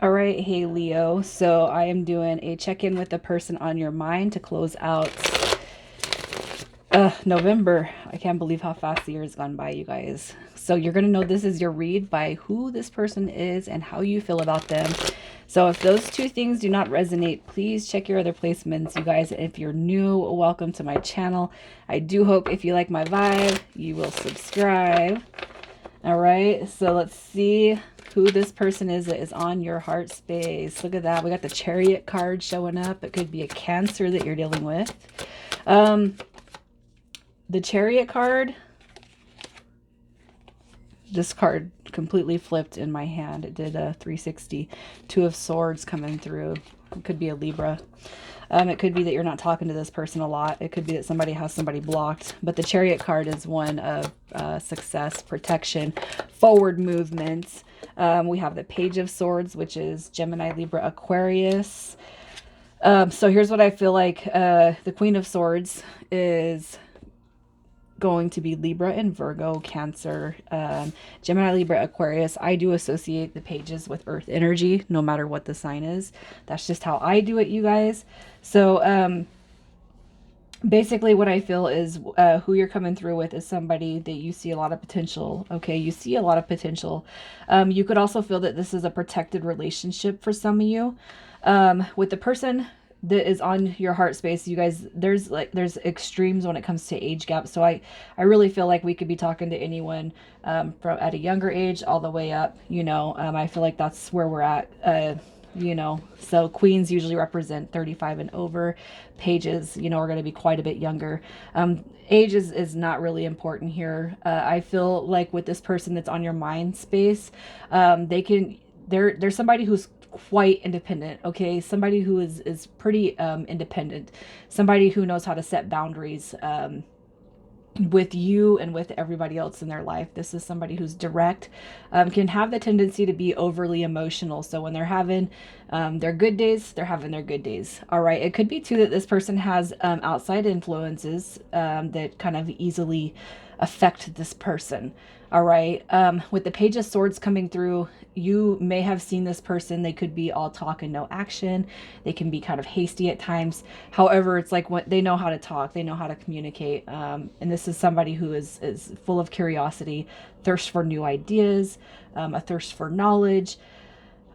All right, hey Leo. So I am doing a check-in with the person on your mind to close out November. I can't believe how fast the year has gone by, you guys. So you're gonna know this is your read by who this person is and how you feel about them. So if those two things do not resonate, please check your other placements, you guys. If you're new, welcome to my channel. I do hope if you like my vibe, you will subscribe. All right, so let's see who this person is that is on your heart space. Look at that. We got the Chariot card showing up. It could be a Cancer that you're dealing with. Um, the Chariot card, this card completely flipped in my hand. It did a 360. Two of Swords coming through. It could be a Libra. It could be that you're not talking to this person a lot. It could be that somebody has somebody blocked. But the Chariot card is one of success, protection, forward movements. We have the Page of Swords, which is Gemini, Libra, Aquarius. So here's what I feel like. The Queen of Swords is going to be Libra and Virgo, Cancer, Gemini, Libra, Aquarius. I do associate the pages with earth energy, no matter what the sign is. That's just how I do it, you guys. So basically what I feel is who you're coming through with is somebody that you see a lot of potential. Okay, you see a lot of potential. You could also feel that this is a protected relationship for some of you. With the person that is on your heart space, you guys, there's extremes when it comes to age gap. So I really feel like we could be talking to anyone from at a younger age all the way up. I feel like that's where we're at. So queens usually represent 35 and over. Pages, are going to be quite a bit younger. Age is not really important here. I feel like with this person that's on your mind space, there's somebody who's quite independent. Okay, somebody who is pretty independent, somebody who knows how to set boundaries with you and with everybody else in their life. This is somebody who's direct, can have the tendency to be overly emotional. So when they're having their good days, they're having their good days. All right. It could be too that this person has outside influences that kind of easily affect this person. All right. With the Page of Swords coming through, you may have seen this person. They could be all talk and no action. They can be kind of hasty at times. However, it's like what they know how to talk, they know how to communicate. And this is somebody who is full of curiosity, thirst for new ideas, a thirst for knowledge.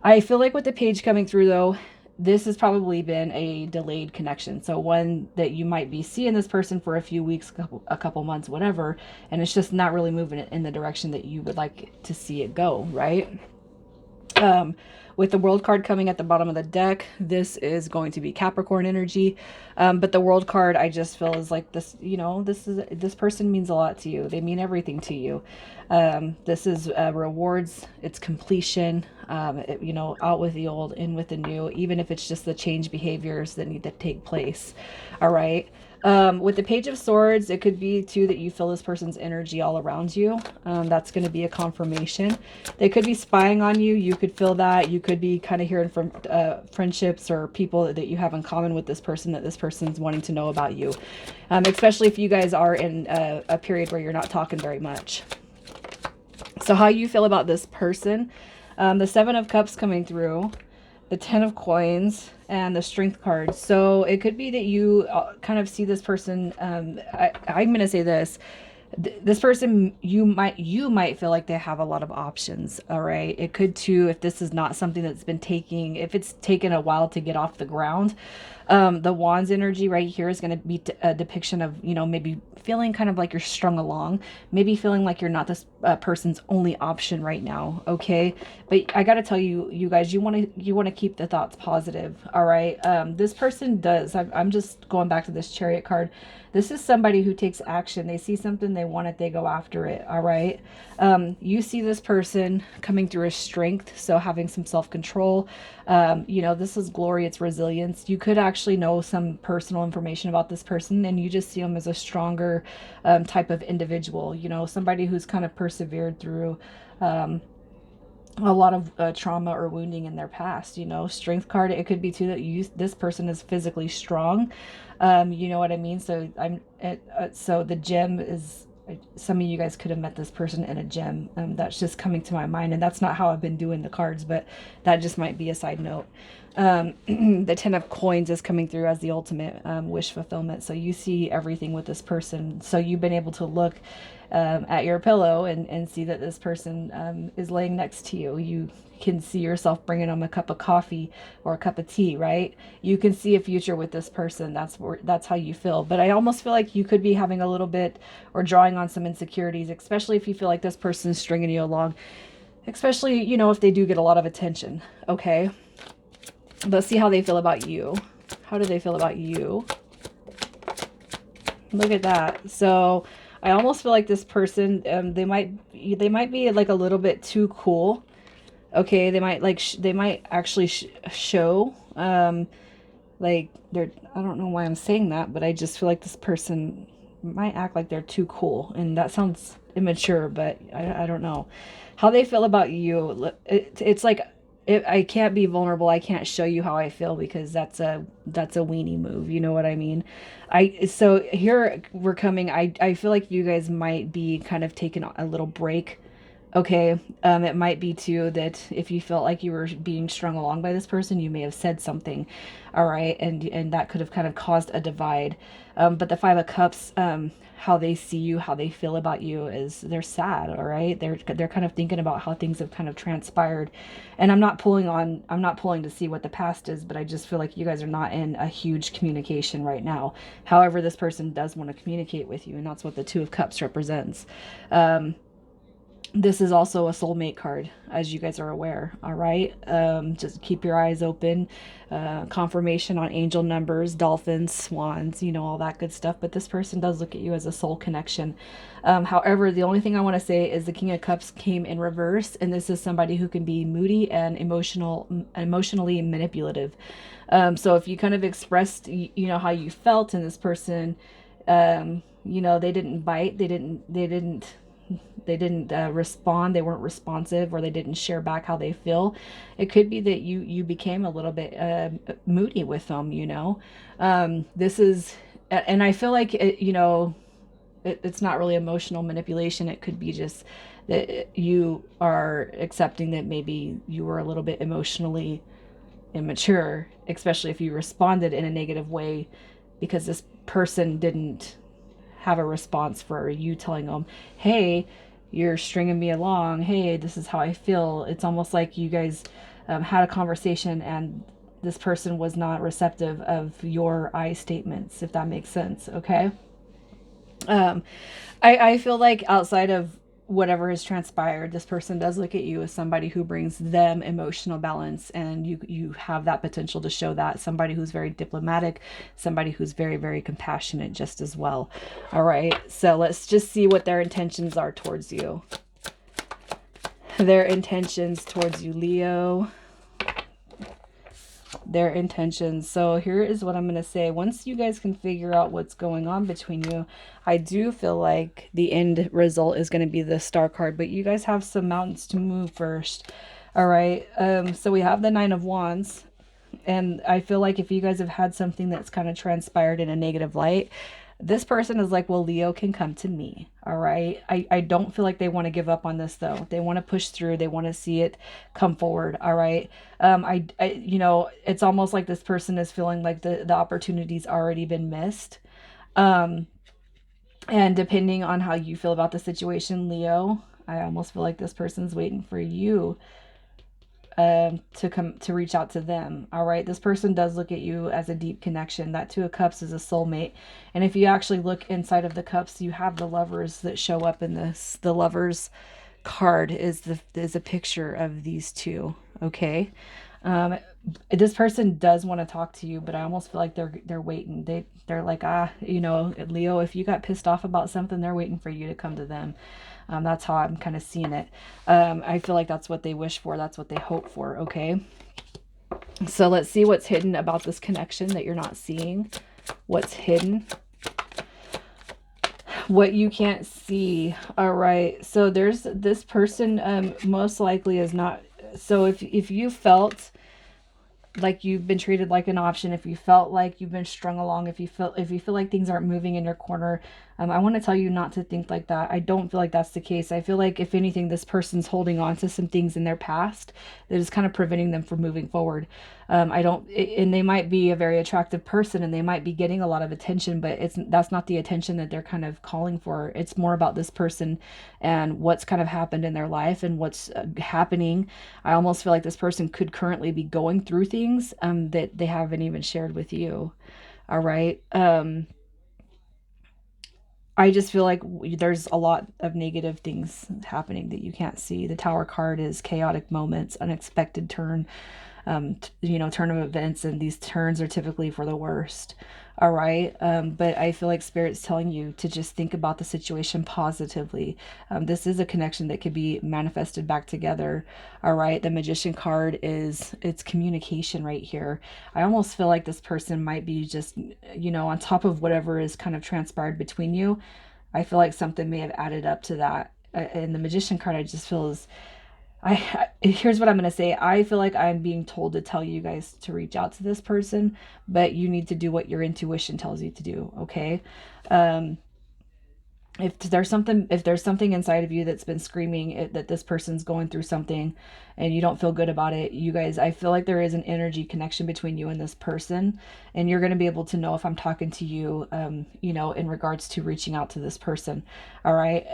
I feel like with the page coming through, though, this has probably been a delayed connection. So one that you might be seeing this person for a few weeks, a couple months, whatever, and it's just not really moving in the direction that you would like to see it go, right? With the World card coming at the bottom of the deck, this is going to be Capricorn energy. But the World card, I just feel is like this, this person means a lot to you. They mean everything to you. This is rewards, it's completion, out with the old, in with the new, even if it's just the change behaviors that need to take place. All right. With the Page of Swords, it could be too that you feel this person's energy all around you. That's going to be a confirmation. They could be spying on you. You could feel that. You could be kind of hearing from friendships or people that you have in common with this person, that this person's wanting to know about you. Especially if you guys are in a period where you're not talking very much. So how you feel about this person. The Seven of Cups coming through, the Ten of Coins, and the Strength card. So it could be that you kind of see this person. I'm going to say this. This person, you might feel like they have a lot of options. All right. It could too, if this is not something that's been if it's taken a while to get off the ground. The Wands energy right here is going to be a depiction of, maybe feeling kind of like you're strung along, maybe feeling like you're not this person's only option right now. Okay. But I got to tell you, you guys, you want to keep the thoughts positive. All right. This person does, I'm just going back to this Chariot card. This is somebody who takes action. They see something, they want it, they go after it. All right. You see this person coming through as strength. So having some self-control, this is glory, it's resilience. You could actually know some personal information about this person and you just see them as a stronger type of individual, somebody who's kind of persevered through a lot of trauma or wounding in their past. Strength card, it could be too that this person is physically strong. You know what I mean? So so the gem is some of you guys could have met this person in a gym. That's just coming to my mind, and that's not how I've been doing the cards, but that just might be a side note. The 10 of coins is coming through as the ultimate wish fulfillment. So you see everything with this person. So you've been able to look at your pillow and see that this person is laying next to you. You can see yourself bringing them a cup of coffee or a cup of tea, right? You can see a future with this person. That's how you feel. But I almost feel like you could be having a little bit or drawing on some insecurities, especially if you feel like this person is stringing you along, especially, you know, if they do get a lot of attention. Okay. Let's see how they feel about you. How do they feel about you? Look at that. So I almost feel like this person, they might be like a little bit too cool. Okay, they might like they might actually show like they're, I don't know why I'm saying that, but I just feel like this person might act like they're too cool, and that sounds immature, but I don't know how they feel about you. It's like, I can't be vulnerable. I can't show you how I feel because that's a weenie move. You know what I mean? So here we're coming. I feel like you guys might be kind of taking a little break. Okay, it might be too that if you felt like you were being strung along by this person, you may have said something, all right, and that could have kind of caused a divide. But the Five of Cups, how they see you, how they feel about you is they're sad, all right. They're kind of thinking about how things have kind of transpired, and I'm not pulling to see what the past is, but I just feel like you guys are not in a huge communication right now. However, this person does want to communicate with you, and that's what the Two of Cups represents. This is also a soulmate card, as you guys are aware. All right. Just keep your eyes open. Confirmation on angel numbers, dolphins, swans, you know, all that good stuff. But this person does look at you as a soul connection. However, the only thing I want to say is the King of Cups came in reverse. And this is somebody who can be moody and emotionally manipulative. So if you kind of expressed, you know, how you felt, and this person, you know, they didn't bite. They didn't respond, they weren't responsive, or they didn't share back how they feel. It could be that you became a little bit moody with them, you know. This is, and I feel like it, you know, it's not really emotional manipulation. It could be just that you are accepting that maybe you were a little bit emotionally immature, especially if you responded in a negative way, because this person didn't have a response for you telling them, hey, you're stringing me along. Hey, this is how I feel. It's almost like you guys had a conversation and this person was not receptive of your I statements, if that makes sense. Okay. Um, I feel like outside of whatever has transpired, this person does look at you as somebody who brings them emotional balance, and you have that potential to show that. Somebody who's very diplomatic, somebody who's very, very compassionate just as well. All right, so let's just see what their intentions are towards you. Their intentions towards you, Leo. Their intentions. So here is what I'm going to say. Once you guys can figure out what's going on between you, I do feel like the end result is going to be the Star card, but you guys have some mountains to move first. All right. So we have the Nine of Wands, and I feel like if you guys have had something that's kind of transpired in a negative light, this person is like, well, Leo can come to me. All right. I don't feel like they want to give up on this though. They want to push through. They want to see it come forward. All right. You know, it's almost like this person is feeling like the opportunity's already been missed. And depending on how you feel about the situation, Leo, I almost feel like this person's waiting for you to reach out to them. All right, this person does look at you as a deep connection. That Two of Cups is a soulmate, and if you actually look inside of the cups, you have the lovers that show up in this. The lovers card is a picture of these two. Okay. This person does want to talk to you, but I almost feel like they're waiting. They're like, you know, Leo, if you got pissed off about something, they're waiting for you to come to them. That's how I'm kind of seeing it. I feel like that's what they wish for. That's what they hope for. Okay. So let's see what's hidden about this connection that you're not seeing. What's hidden? What you can't see. All right. So there's this person, most likely is not. So if you felt like you've been treated like an option, if you felt like you've been strung along, if you feel like things aren't moving in your corner, I want to tell you not to think like that. I don't feel like that's the case. I feel like, if anything, this person's holding on to some things in their past that is kind of preventing them from moving forward. I don't, and they might be a very attractive person and they might be getting a lot of attention, but that's not the attention that they're kind of calling for. It's more about this person and what's kind of happened in their life and what's happening. I almost feel like this person could currently be going through things that they haven't even shared with you. All right. I just feel like there's a lot of negative things happening that you can't see. The Tower card is chaotic moments, unexpected turn, turn of events, and these turns are typically for the worst. All right. But I feel like Spirit's telling you to just think about the situation positively. This is a connection that could be manifested back together. All right. The Magician card it's communication right here. I almost feel like this person might be just, on top of whatever is kind of transpired between you. I feel like something may have added up to that. And the Magician card, I just feel is here's what I'm going to say. I feel like I'm being told to tell you guys to reach out to this person, but you need to do what your intuition tells you to do. Okay. Um, if there's something inside of you that's been screaming that this person's going through something and you don't feel good about it, you guys, I feel like there is an energy connection between you and this person, and you're going to be able to know if I'm talking to you, in regards to reaching out to this person. All right.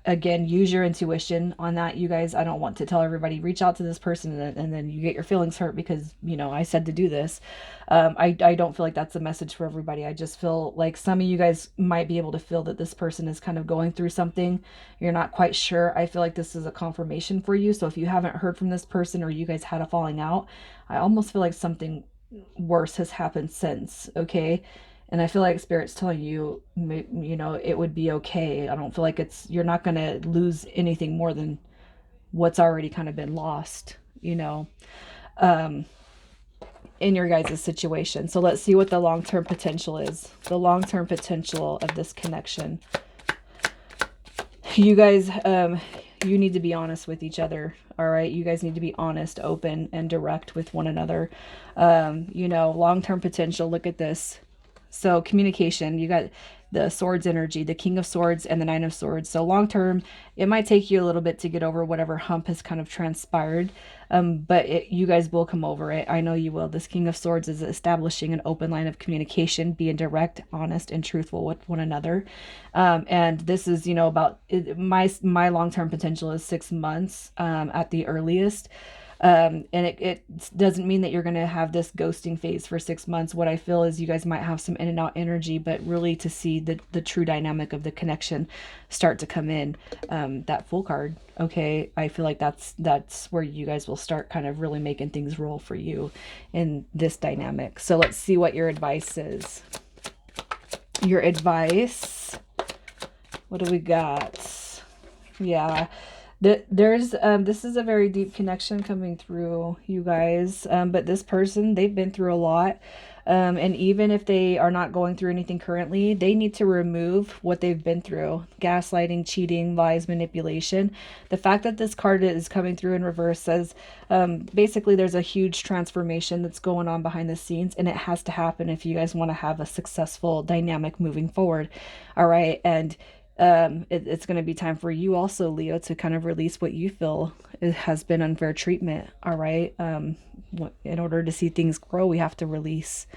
Again, use your intuition on that, you guys. I don't want to tell everybody reach out to this person and then you get your feelings hurt because I said to do this. I don't feel like that's a message for everybody. I just feel like some of you guys might be able to feel that this person is kind of going through something. You're not quite sure. I feel like this is a confirmation for you. So if you haven't heard from this person or you guys had a falling out, I almost feel like something worse has happened since. Okay. And I feel like Spirit's telling you, it would be okay. I don't feel like you're not going to lose anything more than what's already kind of been lost, um, in your guys' situation. So let's see what the long-term potential is. The long-term potential of this connection. You guys, you need to be honest with each other. All right. You guys need to be honest, open, and direct with one another. Long-term potential. Look at this. So communication, you got the swords energy, the King of Swords and the Nine of Swords. So long term, it might take you a little bit to get over whatever hump has kind of transpired, but you guys will come over it. I know you will. This King of Swords is establishing an open line of communication, being direct, honest, and truthful with one another. And this is, about my long term potential is 6 months at the earliest. And it doesn't mean that you're going to have this ghosting phase for 6 months. What I feel is you guys might have some in and out energy, but really to see the true dynamic of the connection start to come in. That Fool card. Okay. I feel like that's where you guys will start kind of really making things roll for you in this dynamic. So let's see what your advice is. Your advice. What do we got? Yeah. This is a very deep connection coming through, you guys. But this person, they've been through a lot. And even if they are not going through anything currently, they need to remove what they've been through. Gaslighting, cheating, lies, manipulation. The fact that this card is coming through in reverse says, basically there's a huge transformation that's going on behind the scenes, and it has to happen if you guys want to have a successful dynamic moving forward. All right. And it's going to be time for you also, Leo, to kind of release what you feel has been unfair treatment. All right. In order to see things grow, we have to release,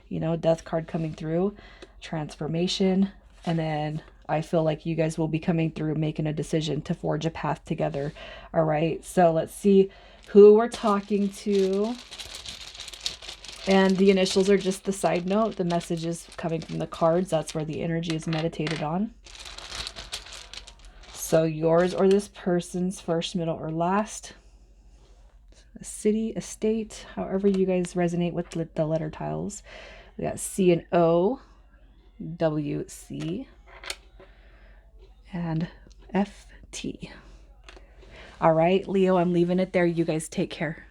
Death card coming through, transformation. And then I feel like you guys will be coming through, making a decision to forge a path together. All right. So let's see who we're talking to. And the initials are just the side note. The message is coming from the cards. That's where the energy is meditated on. So yours or this person's first, middle, or last. A city, a state, however you guys resonate with the letter tiles. We got C and O, W, C, and F, T. All right, Leo, I'm leaving it there. You guys take care.